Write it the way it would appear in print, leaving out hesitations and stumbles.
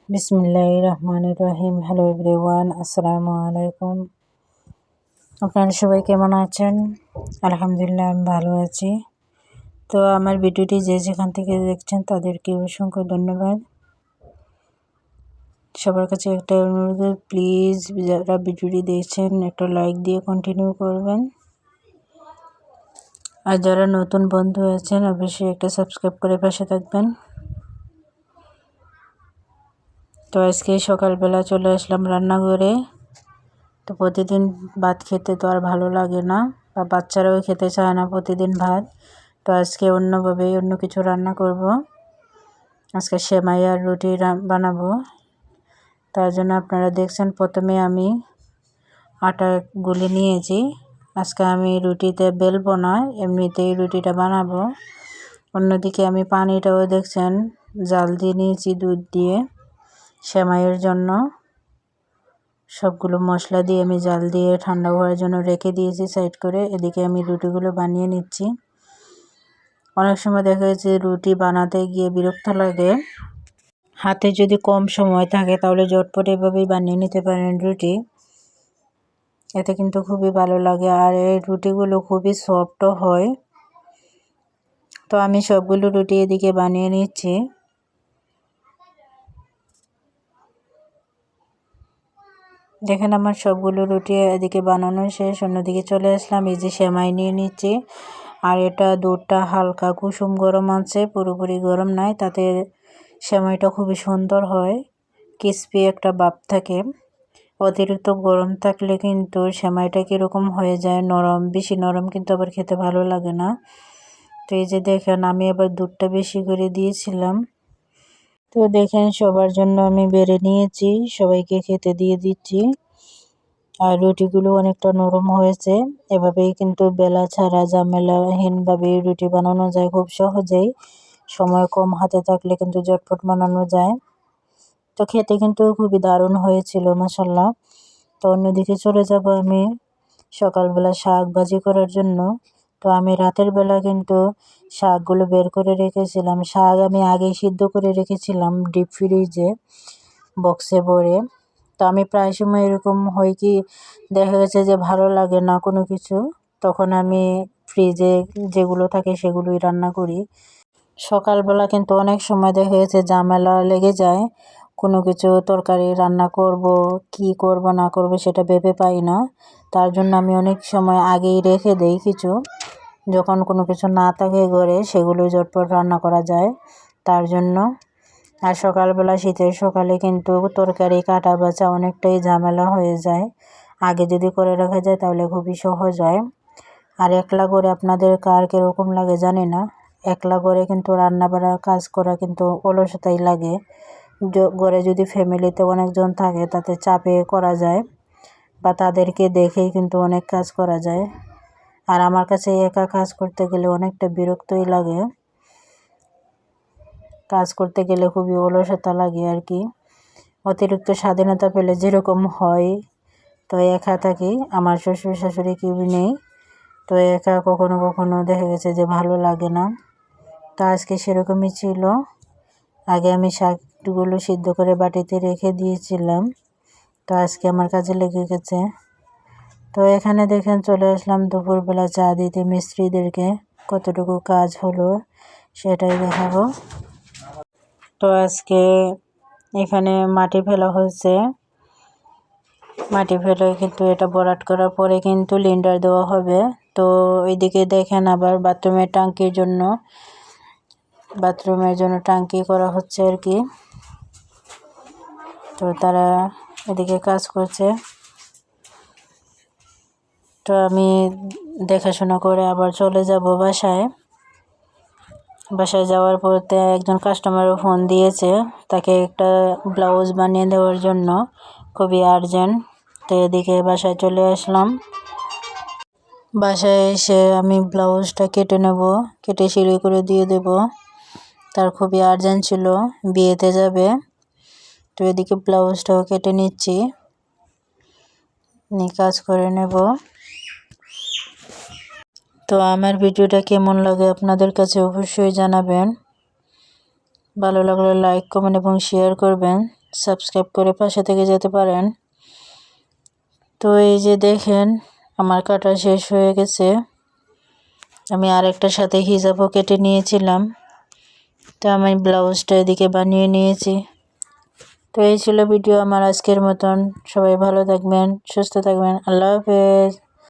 বিসমিল্লাহির রহমানির রহিম। Hello everyone, আসসালামু আলাইকুম। আপনারা সবাই কেমন আছেন? আলহামদুলিল্লাহ, আমি ভালো আছি। তো আমার ভিডিওটি যে যেখান থেকে দেখছেন তাদেরকে অসংখ্য ধন্যবাদ। সবার কাছে একটা অনুরোধ, প্লিজ যারা ভিডিওটি দেখছেন একটা লাইক দিয়ে কন্টিনিউ করবেন। আর যারা নতুন বন্ধু আছেন অবশ্যই একটা সাবস্ক্রাইব করে পাশে থাকবেন। তো আজকে সকালবেলা চলে আসলাম রান্নাঘরে। তো প্রতিদিন ভাত খেতে তো আর ভালো লাগে না, বা বাচ্চারাও খেতে চায় না প্রতিদিন ভাত। তো আজকে অন্যভাবে অন্য কিছু রান্না করব। আজকে সেমাই আর রুটি বানাবো। তার জন্য আপনারা দেখছেন প্রথমে আমি আটা গুলে নিয়েছি। আজকে আমি রুটিতে বেলবো না, এমনিতেই রুটিটা বানাবো। অন্যদিকে আমি পানিটাও দেখছেন জাল দিয়ে নিয়েছি দুধ দিয়ে সেমাইয়ের জন্য। সবগুলো মশলা দিয়ে আমি জাল দিয়ে ঠান্ডা হওয়ার জন্য রেখে দিয়েছি সাইড করে। এদিকে আমি রুটিগুলো বানিয়ে নিচ্ছি। অনেক সময় দেখা যাচ্ছে রুটি বানাতে গিয়ে বিরক্ত লাগে। হাতে যদি কম সময় থাকে তাহলে ঝটপট এভাবেই বানিয়ে নিতে পারেন রুটি, এতে কিন্তু খুবই ভালো লাগে। আর এই রুটিগুলো খুবই সফটও হয়। তো আমি সবগুলো রুটি এদিকে বানিয়ে নিচ্ছি। দেখেন আমার সবগুলো রুটি এদিকে বানানো শেষ। অন্যদিকে চলে আসলাম, এই যে সেমাই নিয়ে নিচ্ছি। আর এটা দুধটা হালকা কুসুম গরম আছে, পুরোপুরি গরম নাই, তাতে সেমাইটা খুবই সুন্দর হয়, ক্রিস্পি একটা ভাব থাকে। অতিরিক্ত গরম থাকলে কিন্তু সেমাইটা কীরকম হয়ে যায়, নরম, বেশি নরম কিন্তু আবার খেতে ভালো লাগে না। তো এই যে দেখেন আমি আবার দুধটা বেশি করে দিয়েছিলাম। তো দেখেন সবার জন্য আমি বেড়ে নিয়েছি, সবাইকে খেতে দিয়ে দিচ্ছি। আর রুটিগুলো অনেকটা নরম হয়েছে। এভাবেই কিন্তু বেলা ছাড়া ঝামেলাহীনভাবে রুটি বানানো যায় খুব সহজেই। সময় কম হাতে থাকলে কিন্তু ঝটপট বানানো যায়। তো খেতে কিন্তু খুবই দারুণ হয়েছিল মাশাআল্লাহ। তো অন্যদিকে চলে যাব আমি সকালবেলা শাক ভাজি করার জন্য। তো আমি রাতের বেলা কিন্তু শাকগুলো বের করে রেখেছিলাম। শাক আমি আগেই সিদ্ধ করে রেখেছিলাম ডিপ ফ্রিজে বক্সে ভরে। তো আমি প্রায় সময় এরকম হয় কি, দেখা গেছে যে ভালো লাগে না কোনো কিছু, তখন আমি ফ্রিজে যেগুলো থাকে সেগুলোই রান্না করি। সকালবেলা কিন্তু অনেক সময় দেখা গেছে ঝামেলা লেগে যায়, কোনো কিছু তরকারি রান্না করব কি করব না করব সেটা ভেবে পাই না। তার জন্য আমি অনেক সময় আগেই রেখে দেই কিছু, যখন কোনো কিছু না থাকে ঘরে সেগুলো ঝটপট রান্না করা যায় তার জন্য। আর সকালবেলা শীতের সকালে কিন্তু তরকারি কাটা বাছা অনেকটাই ঝামেলা হয়ে যায়, আগে যদি করে রাখা যায় তাহলে খুবই সহজ হয়। আর একলা করে আপনাদের কার কীরকম লাগে জানি না, একলা করে কিন্তু রান্না বাড়ার কাজ করা কিন্তু অলসতাই লাগে। ঘরে যদি ফ্যামিলিতে অনেকজন থাকে তাতে চাপে করা যায়, বা তাদেরকে দেখেই কিন্তু অনেক কাজ করা যায়। আর আমার কাছে একা কাজ করতে গেলে অনেকটা বিরক্তই লাগে, কাজ করতে গেলে খুবই অলসতা লাগে আর কি। অতিরিক্ত স্বাধীনতা পেলে যেরকম হয়, তো একা থাকি, আমার শ্বশুর শাশুড়ি কেউ নেই, তো একা কখনো কখনো দেখা গেছে যে ভালো লাগে না। তো আজকে সেরকমই ছিল। আগে আমি শাকগুলো সিদ্ধ করে বাটিতে রেখে দিয়েছিলাম, তো আজকে আমার কাজে লেগে গেছে। তো এখানে দেখেন চলে আসলাম দুপুরবেলা চা দিতে মিস্ত্রিদেরকে। কতটুকু কাজ হলো সেটাই দেখাবো। তো আজকে এখানে মাটি ফেলা হয়েছে, মাটি ফেলে কিন্তু এটা ভরাট করার পরে কিন্তু লিন্ডার দেওয়া হবে। তো এইদিকে দেখেন আবার বাথরুমের জন্য টাঙ্কি করা হচ্ছে আর কি। তো তারা এদিকে কাজ করছে। তো আমি দেখাশোনা করে আবার চলে যাব বাসায়। বাসায় যাওয়ার পরতে একজন কাস্টমারও ফোন দিয়েছে, তাকে একটা ব্লাউজ বানিয়ে দেওয়ার জন্য, খুবই আর্জেন্ট। তো এদিকে বাসায় চলে আসলাম। বাসায় এসে আমি ব্লাউজটা কেটে নেব, কেটে সিলাই করে দিয়ে দেব। তার খুবই আর্জেন্ট ছিল, বিয়েতে যাবে। তো এদিকে ব্লাউজটাও কেটে নিচ্ছি, কাজ করে নেব। তো আমার ভিডিওটা কেমন লাগে আপনাদের কাছে অবশ্যই জানাবেন। ভালো লাগলে লাইক কমেন্ট এবং শেয়ার করবেন। সাবস্ক্রাইব করে পাশে থেকে যেতে পারেন। তো এই যে দেখেন আমার কাটা শেষ হয়ে গেছে। আমি আরেকটার সাথে হিজাবও কেটে নিয়েছিলাম। তো আমি ব্লাউজটা এদিকে বানিয়ে নিয়েছি। তো এই ছিল ভিডিও আমার আজকের মতন। সবাই ভালো থাকবেন, সুস্থ থাকবেন। আল্লাহ হাফেজ।